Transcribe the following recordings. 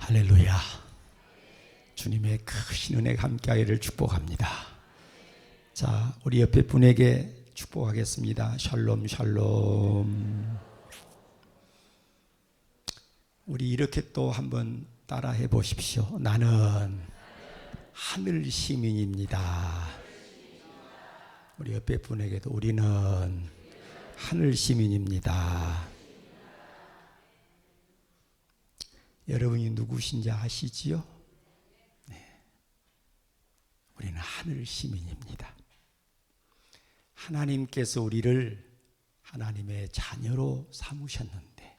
할렐루야. 주님의 크신 은혜가 함께하기를 축복합니다. 자, 우리 옆에 분에게 축복하겠습니다. 샬롬 샬롬. 우리 이렇게 또 한번 따라 해보십시오. 나는 하늘 시민입니다. 우리 옆에 분에게도 우리는 하늘 시민입니다. 여러분이 누구신지 아시지요? 네. 우리는 하늘 시민입니다. 하나님께서 우리를 하나님의 자녀로 삼으셨는데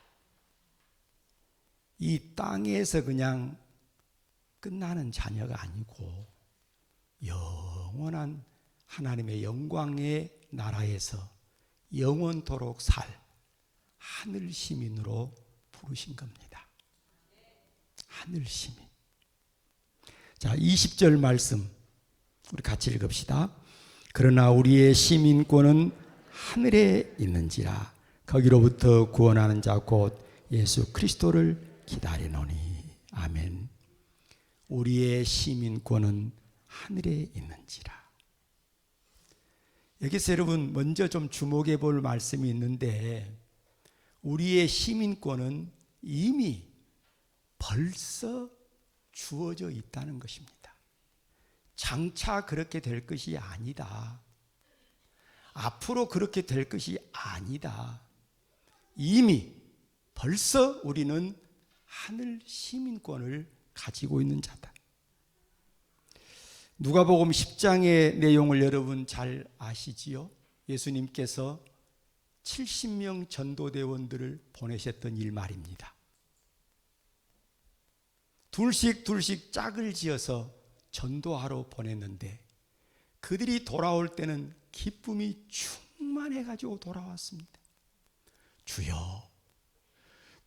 이 땅에서 그냥 끝나는 자녀가 아니고 영원한 하나님의 영광의 나라에서 영원토록 살 하늘 시민으로 부르신 겁니다. 하늘 시민. 자, 20절 말씀 우리 같이 읽읍시다. 그러나 우리의 시민권은 하늘에 있는지라 거기로부터 구원하는 자 곧 예수 그리스도를 기다리노니. 아멘. 우리의 시민권은 하늘에 있는지라. 여기서 여러분 먼저 좀 주목해 볼 말씀이 있는데, 우리의 시민권은 이미 벌써 주어져 있다는 것입니다. 장차 그렇게 될 것이 아니다. 앞으로 그렇게 될 것이 아니다. 이미 벌써 우리는 하늘 시민권을 가지고 있는 자다. 누가복음 10장의 내용을 여러분 잘 아시지요? 예수님께서 70명 전도대원들을 보내셨던 일 말입니다. 둘씩 짝을 지어서 전도하러 보냈는데 그들이 돌아올 때는 기쁨이 충만해가지고 돌아왔습니다. 주여,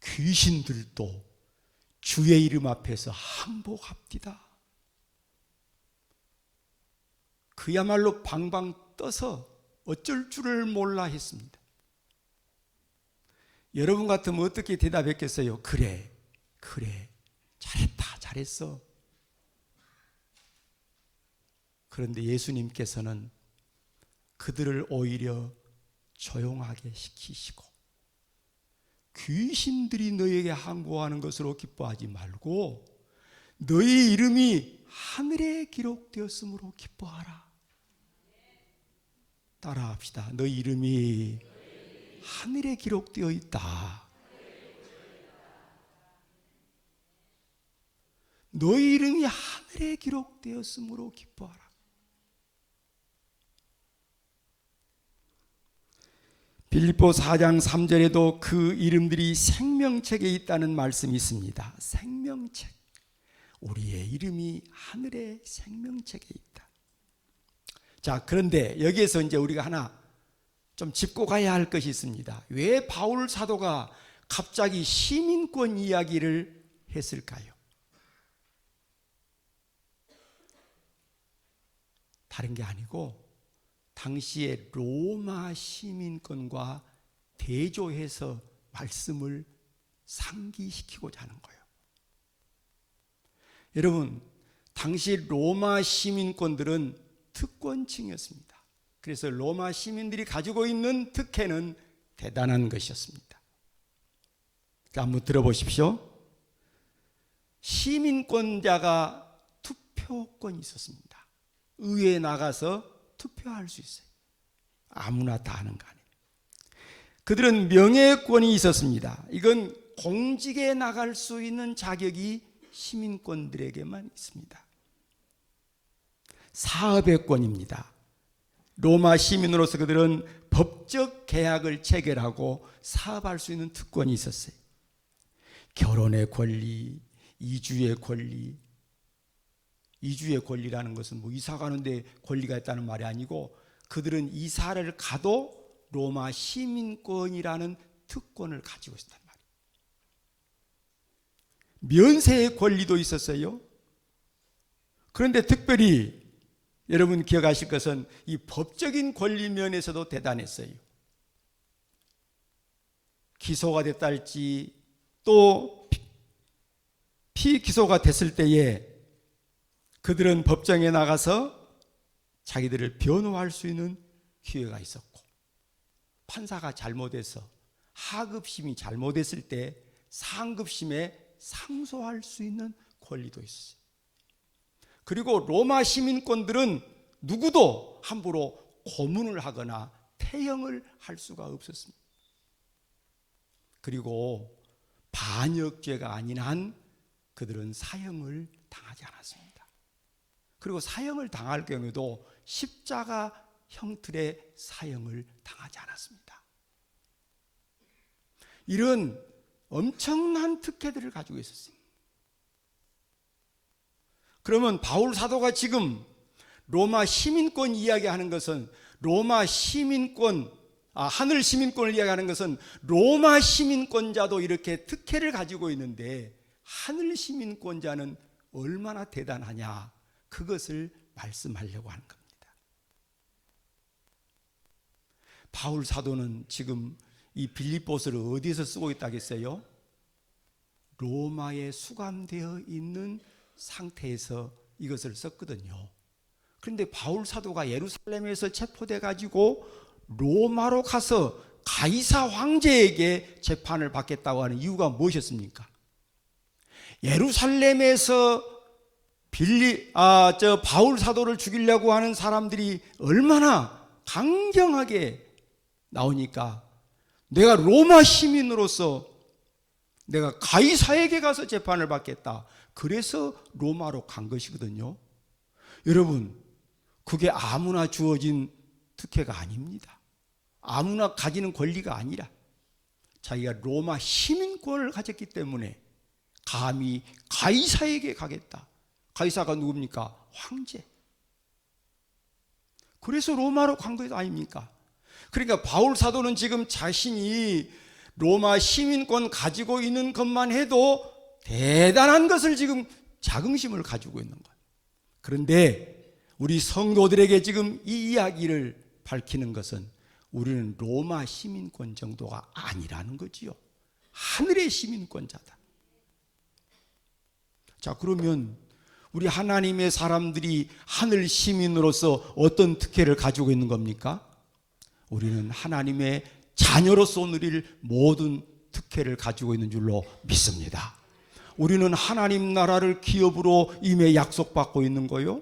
귀신들도 주의 이름 앞에서 항복합디다. 그야말로 방방 떠서 어쩔 줄을 몰라 했습니다. 여러분 같으면 어떻게 대답했겠어요? 그래 잘했다, 잘했어. 그런데 예수님께서는 그들을 오히려 조용하게 시키시고, 귀신들이 너에게 항복하는 것으로 기뻐하지 말고 너희 이름이 하늘에 기록되었으므로 기뻐하라. 따라합시다. 너희 이름이 하늘에 기록되어 있다. 너희 이름이 하늘에 기록되었으므로 기뻐하라. 빌립보 4장 3절에도 그 이름들이 생명책에 있다는 말씀이 있습니다. 생명책. 우리의 이름이 하늘의 생명책에 있다. 자, 그런데 여기에서 이제 우리가 하나 좀 짚고 가야 할 것이 있습니다. 왜 바울 사도가 갑자기 시민권 이야기를 했을까요? 다른 게 아니고 당시에 로마 시민권과 대조해서 말씀을 상기시키고자 하는 거예요. 여러분, 당시 로마 시민권들은 특권층이었습니다. 그래서 로마 시민들이 가지고 있는 특혜는 대단한 것이었습니다. 자, 한번 들어보십시오. 시민권자가 투표권이 있었습니다. 의회에 나가서 투표할 수 있어요. 아무나 다 하는 거 아니에요. 그들은 명예권이 있었습니다. 이건 공직에 나갈 수 있는 자격이 시민권들에게만 있습니다. 사업의 권입니다. 로마 시민으로서 그들은 법적 계약을 체결하고 사업할 수 있는 특권이 있었어요. 결혼의 권리, 이주의 권리. 이주의 권리라는 것은 뭐 이사 가는데 권리가 있다는 말이 아니고 그들은 이사를 가도 로마 시민권이라는 특권을 가지고 있었단 말이에요. 면세의 권리도 있었어요. 그런데 특별히 여러분 기억하실 것은 이 법적인 권리 면에서도 대단했어요. 기소가 됐다 할지 또 피기소가 됐을 때에 그들은 법정에 나가서 자기들을 변호할 수 있는 기회가 있었고, 판사가 잘못해서 하급심이 잘못했을 때 상급심에 상소할 수 있는 권리도 있었어요. 그리고 로마 시민권들은 누구도 함부로 고문을 하거나 태형을 할 수가 없었습니다. 그리고 반역죄가 아닌 한 그들은 사형을 당하지 않았습니다. 그리고 사형을 당할 경우에도 십자가 형틀의 사형을 당하지 않았습니다. 이런 엄청난 특혜들을 가지고 있었어요. 그러면 바울 사도가 지금 로마 시민권 이야기하는 것은 로마 시민권, 하늘 시민권을 이야기하는 것은 로마 시민권자도 이렇게 특혜를 가지고 있는데 하늘 시민권자는 얼마나 대단하냐, 그것을 말씀하려고 하는 겁니다. 바울 사도는 지금 이 빌립보서를 어디에서 쓰고 있다겠어요? 로마에 수감되어 있는 상태에서 이것을 썼거든요. 그런데 바울 사도가 예루살렘에서 체포돼 가지고 로마로 가서 가이사 황제에게 재판을 받겠다고 하는 이유가 무엇이었습니까? 예루살렘에서 바울 사도를 죽이려고 하는 사람들이 얼마나 강경하게 나오니까 내가 로마 시민으로서 내가 가이사에게 가서 재판을 받겠다. 그래서 로마로 간 것이거든요. 여러분, 그게 아무나 주어진 특혜가 아닙니다. 아무나 가지는 권리가 아니라 자기가 로마 시민권을 가졌기 때문에 감히 가이사에게 가겠다. 가이사가 누굽니까? 황제. 그래서 로마로 간 것 아닙니까? 그러니까 바울 사도는 지금 자신이 로마 시민권 가지고 있는 것만 해도 대단한 것을 지금 자긍심을 가지고 있는 거예요. 그런데 우리 성도들에게 지금 이 이야기를 밝히는 것은 우리는 로마 시민권 정도가 아니라는 거지요. 하늘의 시민권자다. 자, 그러면 우리 하나님의 사람들이 하늘 시민으로서 어떤 특혜를 가지고 있는 겁니까? 우리는 하나님의 자녀로서 누릴 모든 특혜를 가지고 있는 줄로 믿습니다. 우리는 하나님 나라를 기업으로 이미 약속받고 있는 거요.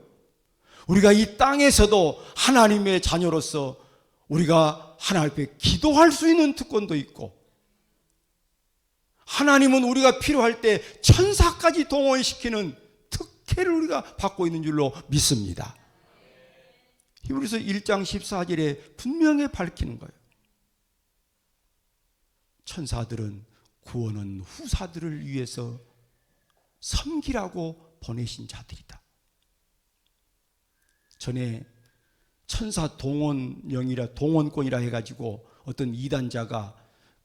우리가 이 땅에서도 하나님의 자녀로서 우리가 하나님 앞에 기도할 수 있는 특권도 있고, 하나님은 우리가 필요할 때 천사까지 동원시키는 특혜를 우리가 받고 있는 줄로 믿습니다. 히브리서 1장 14절에 분명히 밝히는 거예요. 천사들은 구원은 후사들을 위해서 섬기라고 보내신 자들이다. 전에 천사 동원권이라 해가지고 어떤 이단자가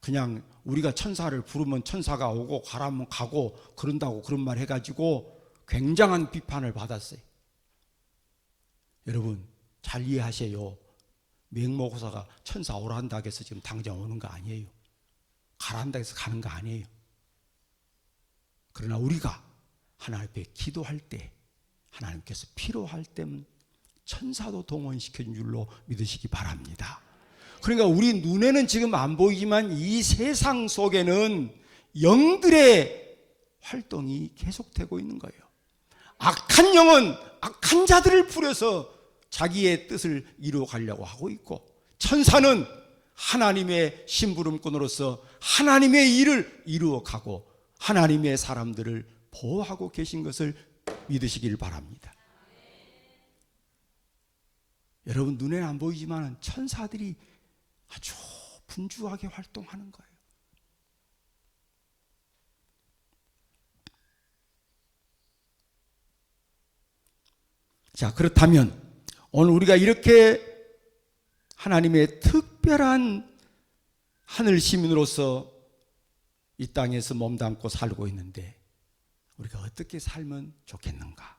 그냥 우리가 천사를 부르면 천사가 오고 가라면 가고 그런다고 그런 말 해가지고 굉장한 비판을 받았어요. 여러분 잘 이해하세요. 맹목호사가 천사 오라 한다 해서 지금 당장 오는 거 아니에요. 가라 한다 해서 가는 거 아니에요. 그러나 우리가 하나님 앞에 기도할 때 하나님께서 필요할 때면 천사도 동원시켜준 줄로 믿으시기 바랍니다. 그러니까 우리 눈에는 지금 안 보이지만 이 세상 속에는 영들의 활동이 계속되고 있는 거예요. 악한 영은 악한 자들을 부려서 자기의 뜻을 이루어 가려고 하고 있고, 천사는 하나님의 심부름꾼으로서 하나님의 일을 이루어 가고 하나님의 사람들을 보호하고 계신 것을 믿으시길 바랍니다. 여러분 눈에는 안 보이지만 천사들이 아주 분주하게 활동하는 거예요. 자, 그렇다면 오늘 우리가 이렇게 하나님의 특별한 하늘 시민으로서 이 땅에서 몸담고 살고 있는데 우리가 어떻게 살면 좋겠는가?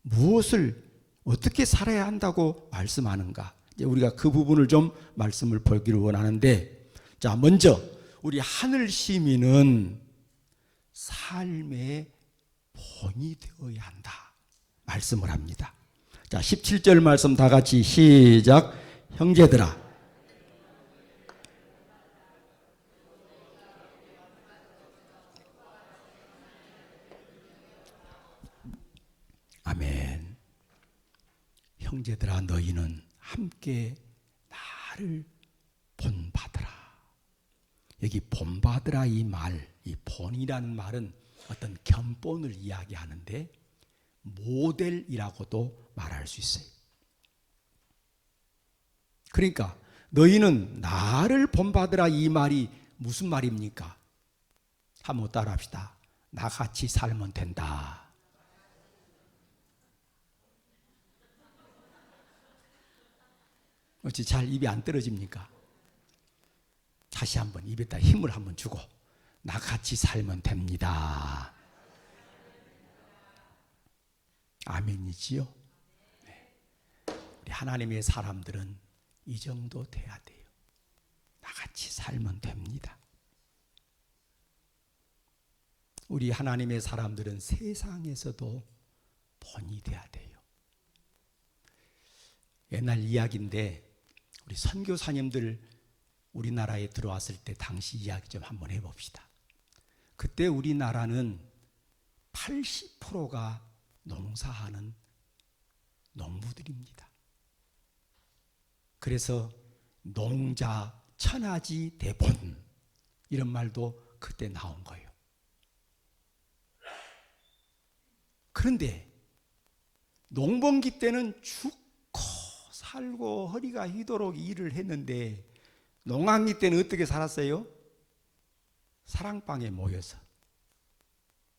무엇을 어떻게 살아야 한다고 말씀하는가? 우리가 그 부분을 좀 말씀을 보기를 원하는데, 자, 먼저 우리 하늘 시민은 삶의 본이 되어야 한다 말씀을 합니다. 자, 17절 말씀 다 같이 시작. 형제들아, 아멘. 형제들아, 너희는 함께 나를 본받으라. 여기 본받으라 이 말, 이 본이라는 말은 어떤 견본을 이야기하는데 모델이라고도 말할 수 있어요. 그러니까 너희는 나를 본받으라 이 말이 무슨 말입니까? 한번 따라 합시다. 나같이 살면 된다. 어찌 잘 입이 안 떨어집니까? 다시 한번 입에다 힘을 한번 주고 나같이 살면 됩니다. 아멘이지요? 네. 우리 하나님의 사람들은 이 정도 돼야 돼요. 나같이 살면 됩니다. 우리 하나님의 사람들은 세상에서도 본이 돼야 돼요. 옛날 이야기인데 우리 선교사님들 우리나라에 들어왔을 때 당시 이야기 좀 한번 해봅시다. 그때 우리나라는 80%가 농사하는 농부들입니다. 그래서 농자 천하지 대본 이런 말도 그때 나온 거예요. 그런데 농번기 때는 죽고 살고 허리가 휘도록 일을 했는데 농한기 때는 어떻게 살았어요? 사랑방에 모여서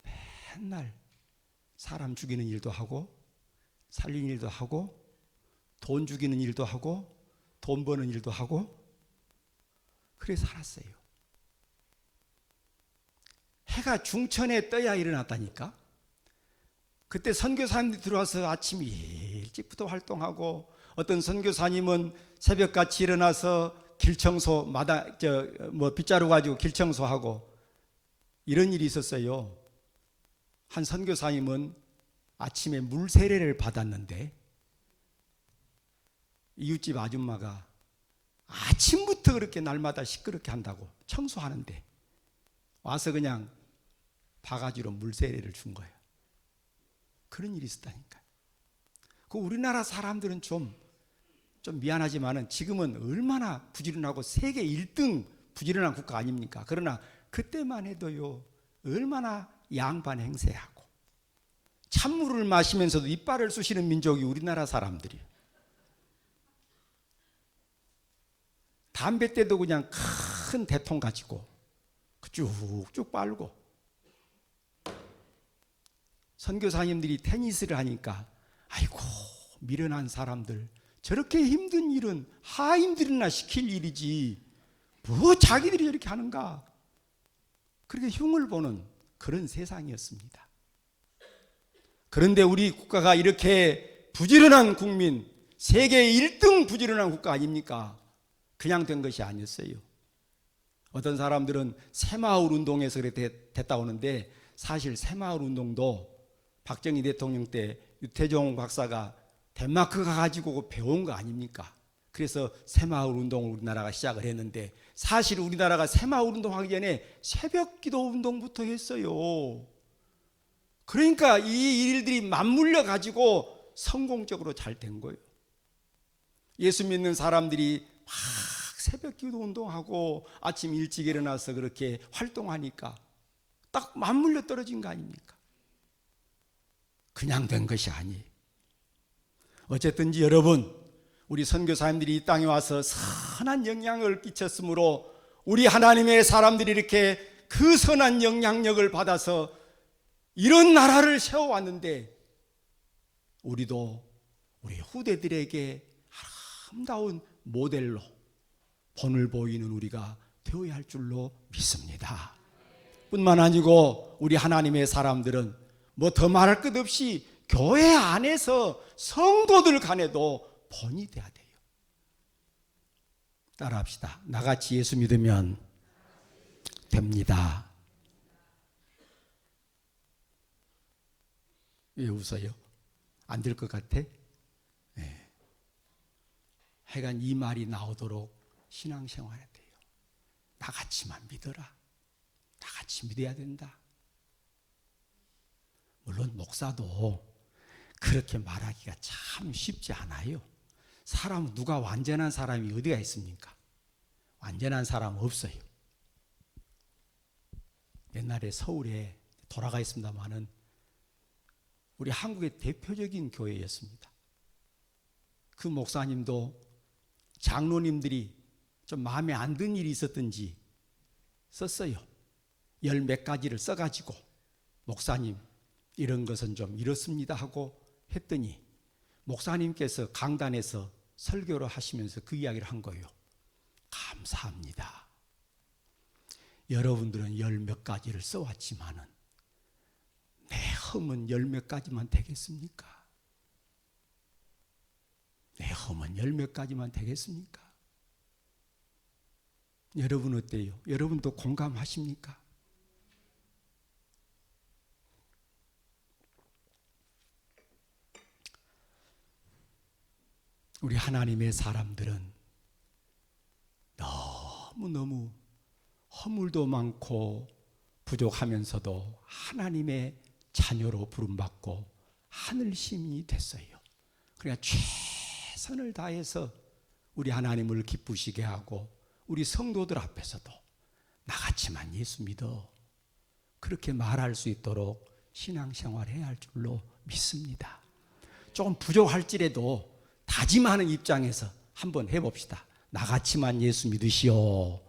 맨날 사람 죽이는 일도 하고 살리는 일도 하고 돈 죽이는 일도 하고 돈 버는 일도 하고 그래 살았어요. 해가 중천에 떠야 일어났다니까. 그때 선교사님들이 들어와서 아침 일찍부터 활동하고 어떤 선교사님은 새벽같이 일어나서 길청소 빗자루 가지고 길청소하고 이런 일이 있었어요. 한 선교사님은 아침에 물 세례를 받았는데 이웃집 아줌마가 아침부터 그렇게 날마다 시끄럽게 한다고 청소하는데 와서 그냥 바가지로 물 세례를 준 거예요. 그런 일이 있었다니까요. 그 우리나라 사람들은 좀 미안하지만은 지금은 얼마나 부지런하고 세계 1등 부지런한 국가 아닙니까? 그러나 그때만 해도요 얼마나 양반 행세하고 찬물을 마시면서도 이빨을 쑤시는 민족이 우리나라 사람들이에요. 담배 때도 그냥 큰 대통 가지고 쭉쭉 빨고 선교사님들이 테니스를 하니까 아이고 미련한 사람들 저렇게 힘든 일은 하인들이나 시킬 일이지 뭐 자기들이 저렇게 하는가 그렇게 흉을 보는 그런 세상이었습니다. 그런데 우리 국가가 이렇게 부지런한 국민 세계 1등 부지런한 국가 아닙니까? 그냥 된 것이 아니었어요. 어떤 사람들은 새마을 운동에서 그렇게 됐다고 하는데 사실 새마을 운동도 박정희 대통령 때 유태종 박사가 덴마크 가가지고 배운 거 아닙니까? 그래서 새마을 운동을 우리나라가 시작을 했는데 사실 우리나라가 새마을 운동하기 전에 새벽기도 운동부터 했어요. 그러니까 이 일들이 맞물려 가지고 성공적으로 잘 된 거예요. 예수 믿는 사람들이 막 새벽기도 운동하고 아침 일찍 일어나서 그렇게 활동하니까 딱 맞물려 떨어진 거 아닙니까? 그냥 된 것이 아니에요. 어쨌든지 여러분 우리 선교사님들이 이 땅에 와서 선한 영향을 끼쳤으므로 우리 하나님의 사람들이 이렇게 그 선한 영향력을 받아서 이런 나라를 세워왔는데 우리도 우리 후대들에게 아름다운 모델로 본을 보이는 우리가 되어야 할 줄로 믿습니다. 뿐만 아니고 우리 하나님의 사람들은 뭐 더 말할 것 없이 교회 안에서 성도들 간에도 본이 돼야 돼요. 따라합시다. 나같이 예수 믿으면 됩니다. 왜 웃어요? 안 될 것 같아? 네. 하여간 이 말이 나오도록 신앙생활해야 돼요. 나같이만 믿어라. 나같이 믿어야 된다. 물론 목사도 그렇게 말하기가 참 쉽지 않아요. 사람, 누가 완전한 사람이 어디가 있습니까? 완전한 사람 없어요. 옛날에 서울에 돌아가 있습니다마는 우리 한국의 대표적인 교회였습니다. 그 목사님도 장로님들이 좀 마음에 안 든 일이 있었던지 썼어요. 열 몇 가지를 써가지고 목사님 이런 것은 좀 이렇습니다 하고 했더니 목사님께서 강단에서 설교를 하시면서 그 이야기를 한 거예요. 감사합니다. 여러분들은 열 몇 가지를 써왔지만은 내 험은 열 몇 가지만 되겠습니까? 내 험은 열 몇 가지만 되겠습니까? 여러분 어때요? 여러분도 공감하십니까? 우리 하나님의 사람들은 너무너무 허물도 많고 부족하면서도 하나님의 자녀로 부름받고 하늘 시민이 됐어요. 그러니까 최선을 다해서 우리 하나님을 기쁘시게 하고 우리 성도들 앞에서도 나같이만 예수 믿어 그렇게 말할 수 있도록 신앙생활해야 할 줄로 믿습니다. 조금 부족할지라도 다짐하는 입장에서 한번 해봅시다. 나같이만 예수 믿으시오.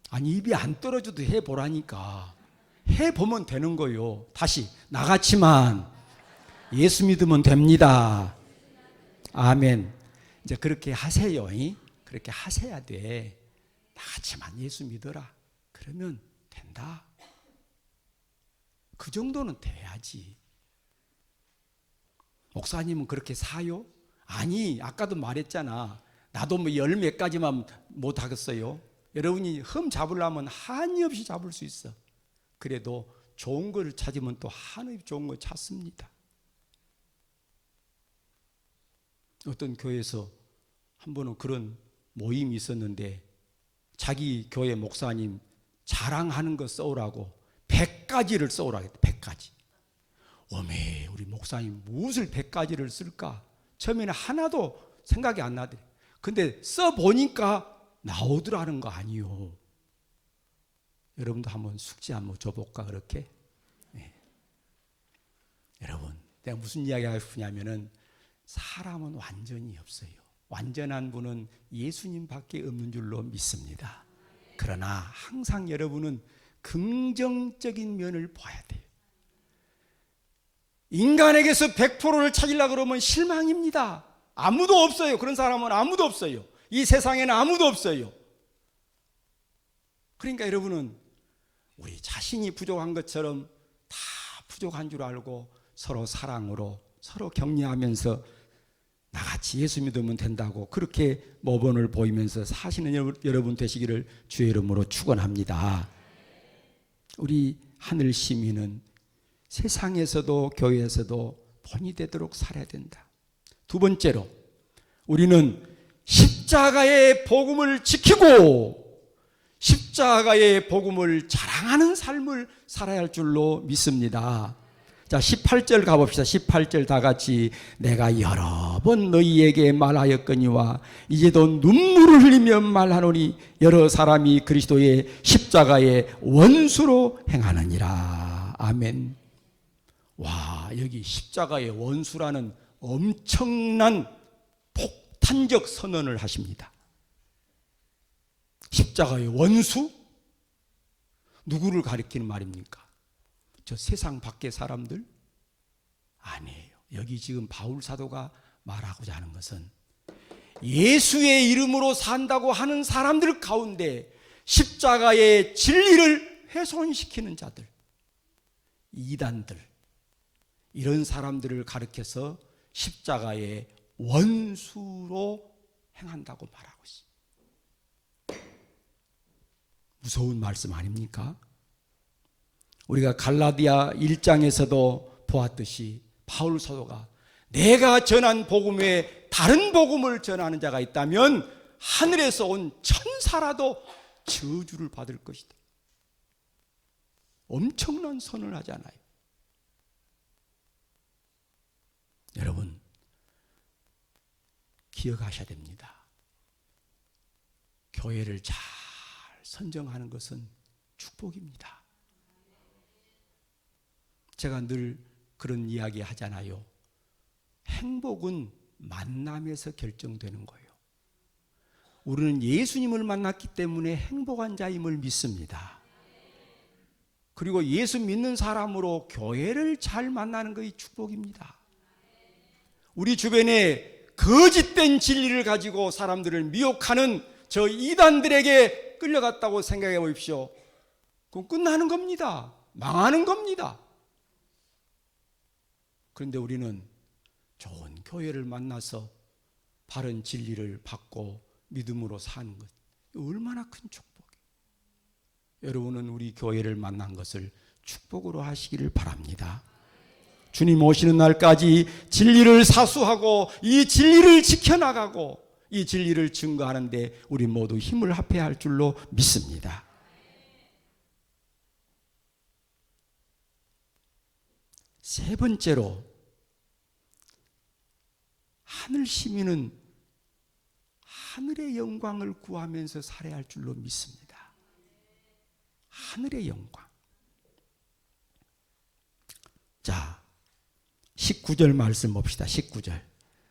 아니 입이 안 떨어져도 해보라니까. 해보면 되는 거요. 다시 나같이만 예수 믿으면 됩니다. 아멘. 이제 그렇게 하세요. 그렇게 하셔야 돼. 나같이만 예수 믿어라. 그러면 된다. 그 정도는 돼야지. 목사님은 그렇게 사요? 아니, 아까도 말했잖아. 나도 뭐 열 몇 가지만 못 하겠어요. 여러분이 흠 잡으려면 한이 없이 잡을 수 있어. 그래도 좋은 거를 찾으면 또 한없이 좋은 거 찾습니다. 어떤 교회에서 한 번은 그런 모임이 있었는데 자기 교회 목사님 자랑하는 거 써오라고 100가지를 써오라고 했대. 100가지. 어메, 우리 목사님 무엇을 100가지를 쓸까? 처음에는 하나도 생각이 안 나더래. 근데 써보니까 나오더라는 거 아니요. 여러분도 한번 숙제 한번 줘볼까 그렇게? 네. 여러분, 내가 무슨 이야기 하고 싶냐면은 사람은 완전히 없어요. 완전한 분은 예수님밖에 없는 줄로 믿습니다. 그러나 항상 여러분은 긍정적인 면을 봐야 돼요. 인간에게서 100%를 찾으려고 그러면 실망입니다. 아무도 없어요. 그런 사람은 아무도 없어요. 이 세상에는 아무도 없어요. 그러니까 여러분은 우리 자신이 부족한 것처럼 다 부족한 줄 알고 서로 사랑으로 서로 격려하면서 나같이 예수 믿으면 된다고 그렇게 모범을 보이면서 사시는 여러분 되시기를 주의 이름으로 축원합니다. 우리 하늘 시민은 세상에서도 교회에서도 본이 되도록 살아야 된다. 두 번째로 우리는 십자가의 복음을 지키고 십자가의 복음을 자랑하는 삶을 살아야 할 줄로 믿습니다. 자, 18절 가봅시다. 18절 다 같이. 내가 여러 번 너희에게 말하였거니와 이제도 눈물을 흘리며 말하노니 여러 사람이 그리스도의 십자가의 원수로 행하느니라. 아멘. 와, 여기 십자가의 원수라는 엄청난 폭탄적 선언을 하십니다. 십자가의 원수? 누구를 가리키는 말입니까? 저 세상 밖의 사람들? 아니에요. 여기 지금 바울 사도가 말하고자 하는 것은 예수의 이름으로 산다고 하는 사람들 가운데 십자가의 진리를 훼손시키는 자들, 이단들, 이런 사람들을 가리켜서 십자가의 원수로 행한다고 말하고 있습니다. 무서운 말씀 아닙니까? 우리가 갈라디아 1장에서도 보았듯이 바울 사도가 내가 전한 복음 외에 다른 복음을 전하는 자가 있다면 하늘에서 온 천사라도 저주를 받을 것이다. 엄청난 선언을 하잖아요. 여러분, 기억하셔야 됩니다. 교회를 잘 선정하는 것은 축복입니다. 제가 늘 그런 이야기 하잖아요. 행복은 만남에서 결정되는 거예요. 우리는 예수님을 만났기 때문에 행복한 자임을 믿습니다. 그리고 예수 믿는 사람으로 교회를 잘 만나는 것이 축복입니다. 우리 주변에 거짓된 진리를 가지고 사람들을 미혹하는 저 이단들에게 끌려갔다고 생각해 보십시오. 그럼 끝나는 겁니다. 망하는 겁니다. 그런데 우리는 좋은 교회를 만나서 바른 진리를 받고 믿음으로 사는 것, 얼마나 큰 축복이에요. 여러분은 우리 교회를 만난 것을 축복으로 하시기를 바랍니다. 주님 오시는 날까지 진리를 사수하고 이 진리를 지켜나가고 이 진리를 증거하는데 우리 모두 힘을 합해야 할 줄로 믿습니다. 세 번째로, 하늘 시민은 하늘의 영광을 구하면서 살아야 할 줄로 믿습니다. 하늘의 영광. 자, 19절 말씀 봅시다. 19절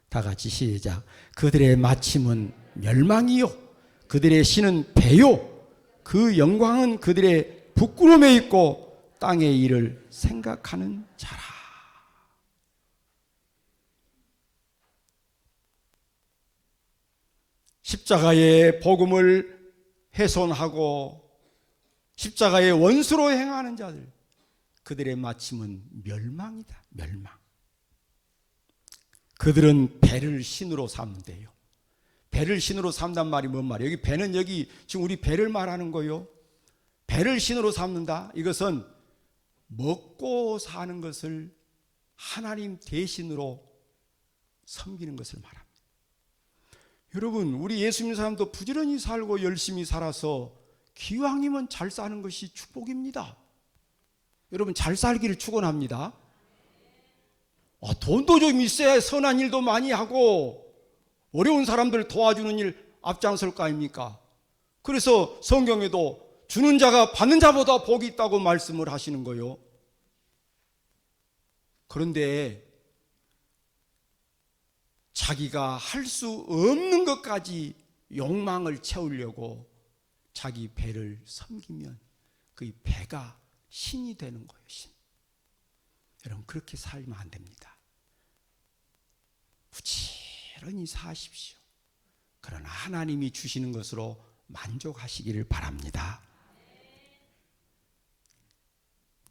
다 같이 시작. 그들의 마침은 멸망이요 그들의 신은 배요 그 영광은 그들의 부끄러움에 있고 땅의 일을 생각하는 자라. 십자가의 복음을 훼손하고 십자가의 원수로 행하는 자들, 그들의 마침은 멸망이다. 멸망. 그들은 배를 신으로 삼는데요. 배를 신으로 삼단 말이 뭔 말이에요? 여기 배는 여기 지금 우리 배를 말하는 거요. 배를 신으로 삼는다. 이것은 먹고 사는 것을 하나님 대신으로 섬기는 것을 말합니다. 여러분, 우리 예수 믿는 사람도 부지런히 살고 열심히 살아서 기왕이면 잘 사는 것이 축복입니다. 여러분, 잘 살기를 축원합니다. 돈도 좀 있어야 선한 일도 많이 하고 어려운 사람들 도와주는 일 앞장설 거 아닙니까? 그래서 성경에도 주는 자가 받는 자보다 복이 있다고 말씀을 하시는 거예요. 그런데 자기가 할 수 없는 것까지 욕망을 채우려고 자기 배를 섬기면 그 배가 신이 되는 거예요. 신. 여러분, 그렇게 살면 안 됩니다. 부지런히 사십시오. 그러나 하나님이 주시는 것으로 만족하시기를 바랍니다.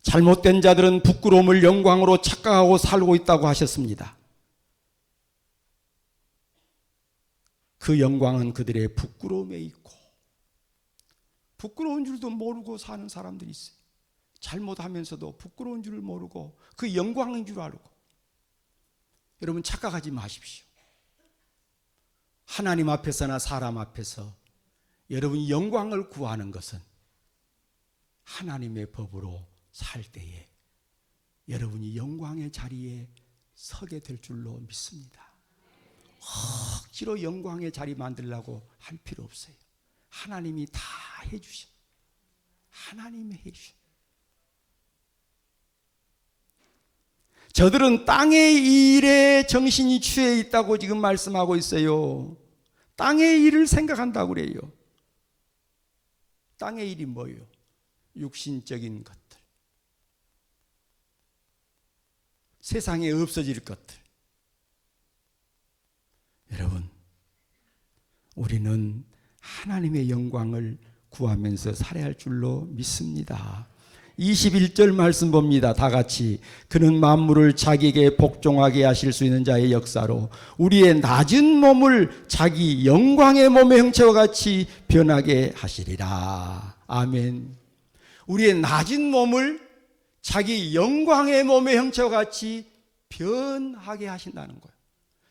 잘못된 자들은 부끄러움을 영광으로 착각하고 살고 있다고 하셨습니다. 그 영광은 그들의 부끄러움에 있고, 부끄러운 줄도 모르고 사는 사람들이 있어요. 잘못하면서도 부끄러운 줄을 모르고 그 영광인 줄 알고. 여러분, 착각하지 마십시오. 하나님 앞에서나 사람 앞에서 여러분이 영광을 구하는 것은 하나님의 법으로 살 때에 여러분이 영광의 자리에 서게 될 줄로 믿습니다. 억지로 영광의 자리 만들려고 할 필요 없어요. 하나님이 다 해주신, 하나님이 해주신. 저들은 땅의 일에 정신이 취해 있다고 지금 말씀하고 있어요. 땅의 일을 생각한다고 그래요. 땅의 일이 뭐예요? 육신적인 것들, 세상에 없어질 것들. 여러분, 우리는 하나님의 영광을 구하면서 살아야 할 줄로 믿습니다. 21절 말씀 봅니다. 다 같이. 그는 만물을 자기에게 복종하게 하실 수 있는 자의 역사로 우리의 낮은 몸을 자기 영광의 몸의 형체와 같이 변하게 하시리라. 아멘. 우리의 낮은 몸을 자기 영광의 몸의 형체와 같이 변하게 하신다는 거예요.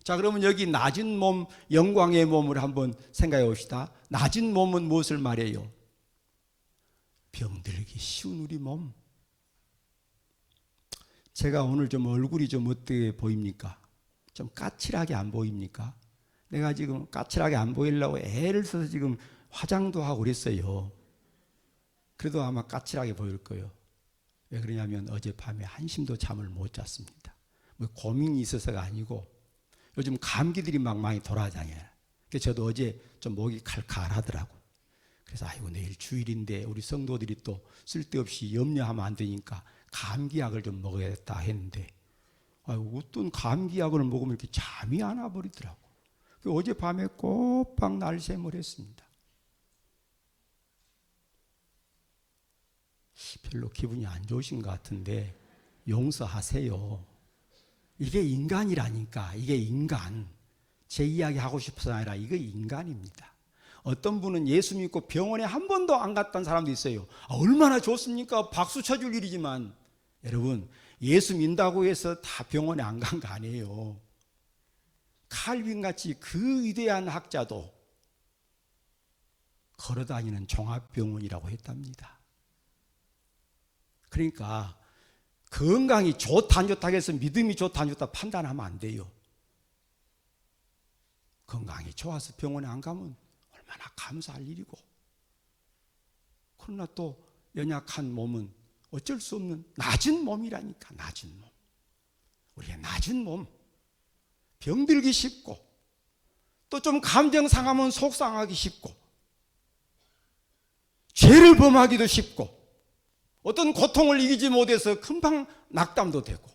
자, 그러면 여기 낮은 몸, 영광의 몸을 한번 생각해 봅시다. 낮은 몸은 무엇을 말해요? 병들기 쉬운 우리 몸. 제가 오늘 좀 얼굴이 좀 어떻게 보입니까? 좀 까칠하게 안 보입니까? 내가 지금 까칠하게 안 보이려고 애를 써서 지금 화장도 하고 그랬어요. 그래도 아마 까칠하게 보일 거예요. 왜 그러냐면 어젯밤에 한심도 잠을 못 잤습니다. 뭐 고민이 있어서가 아니고 요즘 감기들이 막 많이 돌아다녀요. 그래서 저도 어제 좀 목이 칼칼하더라고요. 그래서 아이고 내일 주일인데 우리 성도들이 또 쓸데없이 염려하면 안 되니까 감기약을 좀 먹어야겠다 했는데 아이고 어떤 감기약을 먹으면 이렇게 잠이 안 와버리더라고요. 어젯밤에 꼬박 날샘을 했습니다. 별로 기분이 안 좋으신 것 같은데 용서하세요. 이게 인간이라니까. 이게 인간. 제 이야기 하고 싶어서 아니라 이거 인간입니다. 어떤 분은 예수 믿고 병원에 한 번도 안 갔다는 사람도 있어요. 얼마나 좋습니까? 박수 쳐줄 일이지만 여러분 예수 믿는다고 해서 다 병원에 안 간 거 아니에요. 칼빈같이 그 위대한 학자도 걸어다니는 종합병원이라고 했답니다. 그러니까 건강이 좋다 안 좋다고 해서 믿음이 좋다 안 좋다 판단하면 안 돼요. 건강이 좋아서 병원에 안 가면 얼마나 감사할 일이고, 그러나 또 연약한 몸은 어쩔 수 없는 낮은 몸이라니까. 낮은 몸. 우리의 낮은 몸, 병들기 쉽고 또 좀 감정 상하면 속상하기 쉽고 죄를 범하기도 쉽고 어떤 고통을 이기지 못해서 금방 낙담도 되고,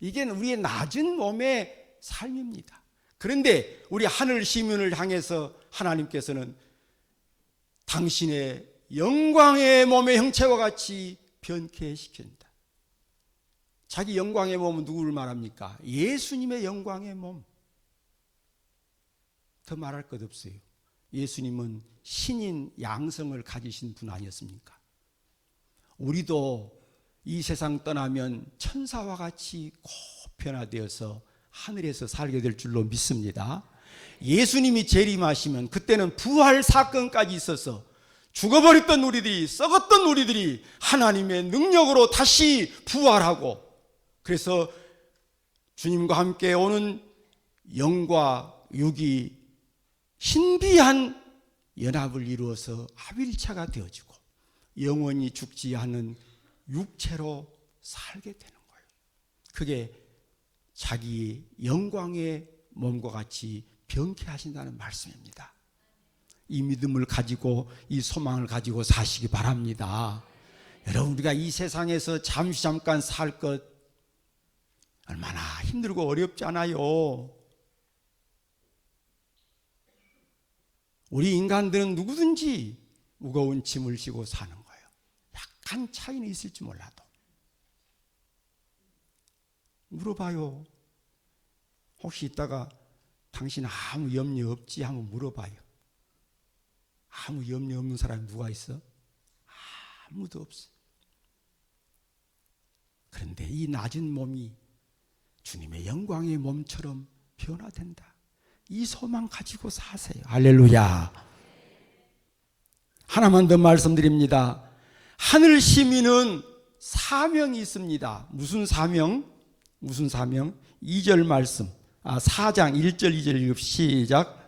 이게 우리의 낮은 몸의 삶입니다. 그런데 우리 하늘 시민을 향해서 하나님께서는 당신의 영광의 몸의 형체와 같이 변케 시킨다. 자기 영광의 몸은 누구를 말합니까? 예수님의 영광의 몸. 더 말할 것 없어요. 예수님은 신인 양성을 가지신 분 아니었습니까? 우리도 이 세상 떠나면 천사와 같이 꼭 변화되어서 하늘에서 살게 될 줄로 믿습니다. 예수님이 재림하시면 그때는 부활 사건까지 있어서 죽어버렸던 우리들이, 썩었던 우리들이 하나님의 능력으로 다시 부활하고, 그래서 주님과 함께 오는 영과 육이 신비한 연합을 이루어서 합일체가 되어지고 영원히 죽지 않은 육체로 살게 되는 거예요. 그게 자기 영광의 몸과 같이 변케 하신다는 말씀입니다. 이 믿음을 가지고 이 소망을 가지고 사시기 바랍니다. 여러분, 우리가 이 세상에서 잠깐 살 것 얼마나 힘들고 어렵지 않아요. 우리 인간들은 누구든지 무거운 짐을 지고 사는 거예요. 약간 차이는 있을지 몰라도. 물어봐요. 혹시 이따가 당신 아무 염려 없지? 한번 물어봐요. 아무 염려 없는 사람이 누가 있어? 아무도 없어. 그런데 이 낮은 몸이 주님의 영광의 몸처럼 변화된다. 이 소망 가지고 사세요. 할렐루야. 하나만 더 말씀드립니다. 하늘 시민은 사명이 있습니다. 무슨 사명? 무슨 사명? 2절 말씀. 4장 1절 2절 읽읍 시작.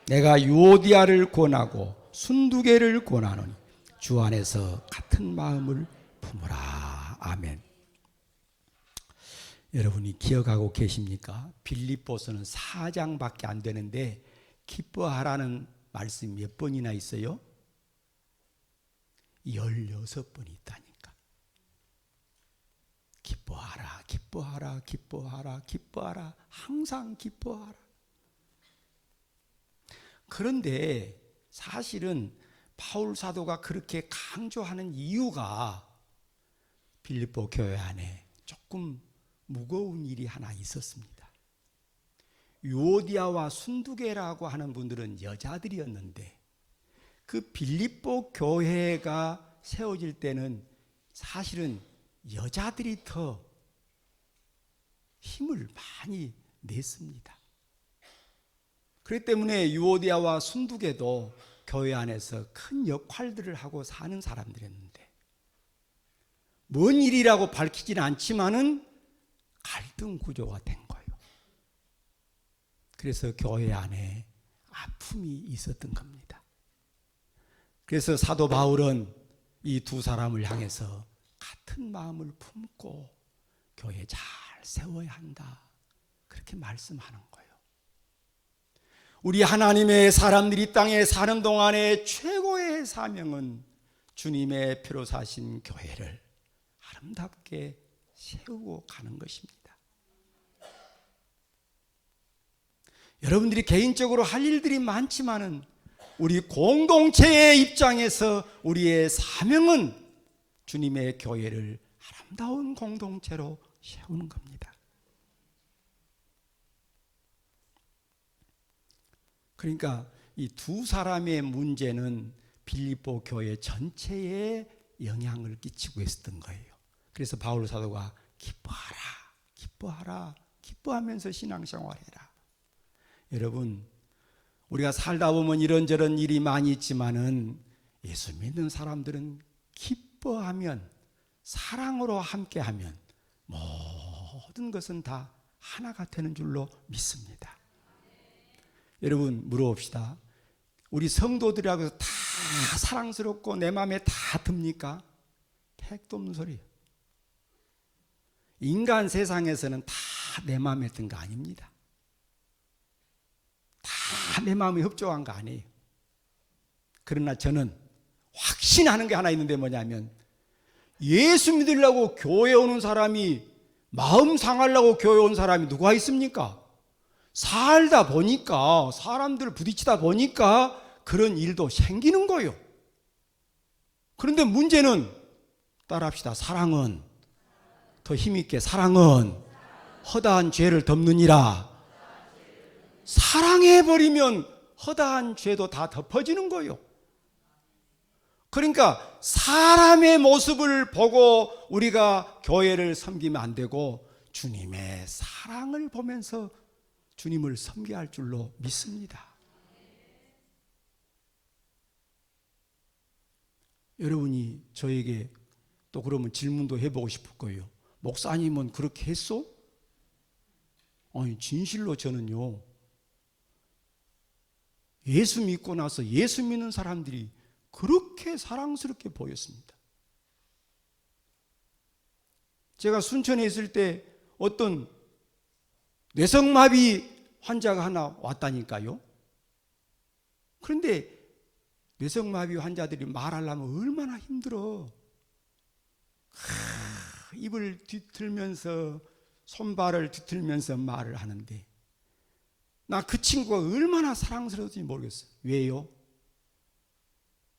내가 유오디아를 권하고 순두개를 권하노니 주 안에서 같은 마음을 품으라. 아멘. 여러분이 기억하고 계십니까? 빌립보서는 4장밖에 안 되는데 기뻐하라는 말씀이 몇 번이나 있어요? 16번이 있다니까. 기뻐하라, 기뻐하라, 기뻐하라, 기뻐하라. 항상 기뻐하라. 그런데 사실은 바울 사도가 그렇게 강조하는 이유가 빌립보 교회 안에 조금 무거운 일이 하나 있었습니다. 유오디아와 순두계라고 하는 분들은 여자들이었는데 그 빌립보 교회가 세워질 때는 사실은 여자들이 더 힘을 많이 냈습니다. 그렇기 때문에 유오디아와 순두계도 교회 안에서 큰 역할들을 하고 사는 사람들이었는데 뭔 일이라고 밝히지는 않지만은 갈등 구조가 된 거예요. 그래서 교회 안에 아픔이 있었던 겁니다. 그래서 사도 바울은 이 두 사람을 향해서 같은 마음을 품고 교회 잘 세워야 한다, 그렇게 말씀하는 거예요. 우리 하나님의 사람들이 땅에 사는 동안에 최고의 사명은 주님의 피로 사신 교회를 아름답게 세우고 가는 것입니다. 여러분들이 개인적으로 할 일들이 많지만은 우리 공동체의 입장에서 우리의 사명은 주님의 교회를 아름다운 공동체로 세우는 겁니다. 그러니까 이 두 사람의 문제는 빌립보 교회 전체에 영향을 끼치고 있었던 거예요. 그래서 바울 사도가 기뻐하라, 기뻐하라, 기뻐하면서 신앙생활해라. 여러분, 우리가 살다 보면 이런저런 일이 많이 있지만은 예수 믿는 사람들은 기뻐하면, 사랑으로 함께하면 모든 것은 다 하나가 되는 줄로 믿습니다. 여러분, 물어봅시다. 우리 성도들이라고 해서 다 사랑스럽고 내 마음에 다 듭니까? 택도 없는 소리예요. 인간 세상에서는 다 내 마음에 든 거 아닙니다. 다 내 마음에 협조한 거 아니에요. 그러나 저는 확신하는 게 하나 있는데 뭐냐면, 예수 믿으려고 교회 오는 사람이, 마음 상하려고 교회 온 사람이 누가 있습니까? 살다 보니까, 사람들 부딪히다 보니까 그런 일도 생기는 거예요. 그런데 문제는, 따라합시다. 사랑은 더 힘있게, 사랑은 허다한 죄를 덮느니라. 사랑해버리면 허다한 죄도 다 덮어지는 거예요. 그러니까 사람의 모습을 보고 우리가 교회를 섬기면 안 되고 주님의 사랑을 보면서 주님을 섬겨야 할 줄로 믿습니다. 여러분이 저에게 또 그러면 질문도 해보고 싶을 거예요. 목사님은 그렇게 했어? 아니, 진실로 저는요, 예수 믿고 나서 예수 믿는 사람들이 그렇게 사랑스럽게 보였습니다. 제가 순천에 있을 때 어떤 뇌성마비 환자가 하나 왔다니까요. 그런데 뇌성마비 환자들이 말하려면 얼마나 힘들어. 입을 뒤틀면서, 손발을 뒤틀면서 말을 하는데, 나 그 친구가 얼마나 사랑스러운지 모르겠어요. 왜요?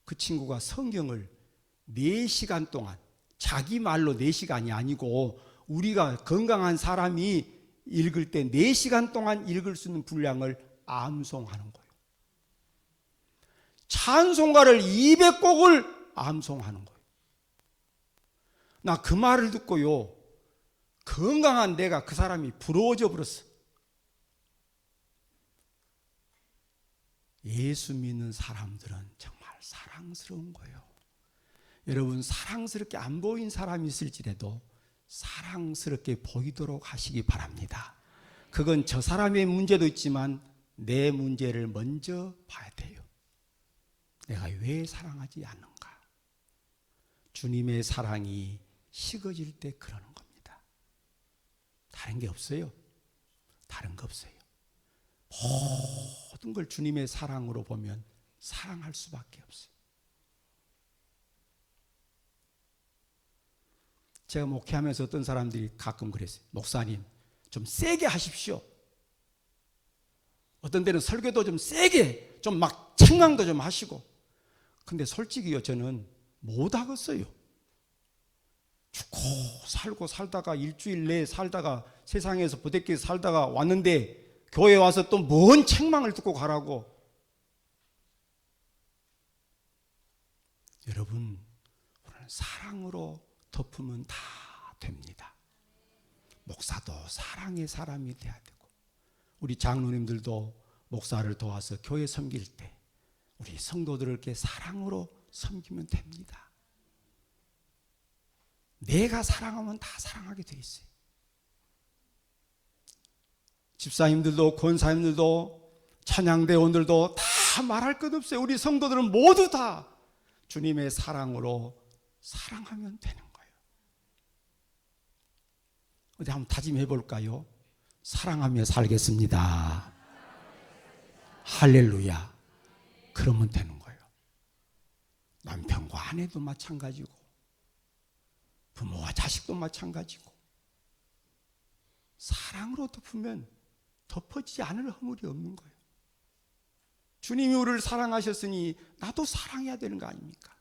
그 친구가 성경을 4시간 동안, 자기 말로 4시간이 아니고 우리가 건강한 사람이 읽을 때 4시간 동안 읽을 수 있는 분량을 암송하는 거예요. 찬송가를 200곡을 암송하는 거예요. 나 그 말을 듣고요, 건강한 내가, 그 사람이 부러워져 버렸어. 예수 믿는 사람들은 정말 사랑스러운 거예요. 여러분, 사랑스럽게 안 보인 사람이 있을지라도 사랑스럽게 보이도록 하시기 바랍니다. 그건 저 사람의 문제도 있지만 내 문제를 먼저 봐야 돼요. 내가 왜 사랑하지 않는가? 주님의 사랑이 식어질 때 그러는 겁니다. 다른 게 없어요. 다른 거 없어요. 모든 걸 주님의 사랑으로 보면 사랑할 수밖에 없어요. 제가 목회하면서 어떤 사람들이 가끔 그랬어요. 목사님, 좀 세게 하십시오. 어떤 데는 설교도 좀 세게, 좀 막 책망도 좀 하시고. 근데 솔직히요, 저는 못 하겠어요. 죽고 살고 살다가 일주일 내에 살다가 세상에서 부대끼게 살다가 왔는데 교회 와서 또 뭔 책망을 듣고 가라고. 여러분, 우리는 사랑으로 덮으면 다 됩니다. 목사도 사랑의 사람이 돼야 되고, 우리 장로님들도 목사를 도와서 교회 섬길 때 우리 성도들을 이렇게 사랑으로 섬기면 됩니다. 내가 사랑하면 다 사랑하게 돼 있어요. 집사님들도 권사님들도 찬양대원들도 다 말할 것 없어요. 우리 성도들은 모두 다 주님의 사랑으로 사랑하면 되는 거예요. 어디 한번 다짐해 볼까요? 사랑하며 살겠습니다. 할렐루야. 그러면 되는 거예요. 남편과 아내도 마찬가지고, 부모와 자식도 마찬가지고, 사랑으로 덮으면 덮어지지 않을 허물이 없는 거예요. 주님이 우리를 사랑하셨으니 나도 사랑해야 되는 거 아닙니까?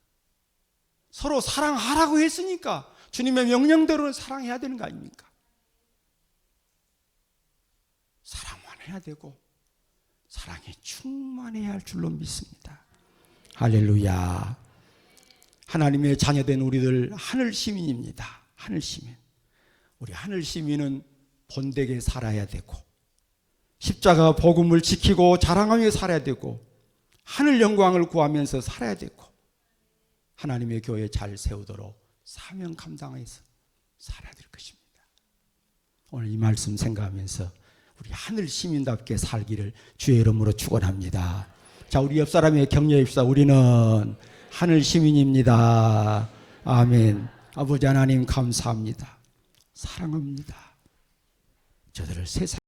서로 사랑하라고 했으니까 주님의 명령대로는 사랑해야 되는 거 아닙니까? 사랑만 해야 되고 사랑에 충만해야 할 줄로 믿습니다. 할렐루야. 하나님의 자녀된 우리들 하늘 시민입니다. 하늘 시민. 우리 하늘 시민은 본되게 살아야 되고, 십자가 복음을 지키고 자랑하며 살아야 되고, 하늘 영광을 구하면서 살아야 되고, 하나님의 교회 잘 세우도록 사명 감당해서 살아야 될 것입니다. 오늘 이 말씀 생각하면서 우리 하늘 시민답게 살기를 주의 이름으로 축원합니다. 자, 우리 옆 사람에 격려합시다. 우리는 하늘 시민입니다. 아멘. 아버지 하나님 감사합니다. 사랑합니다. 저들을 세상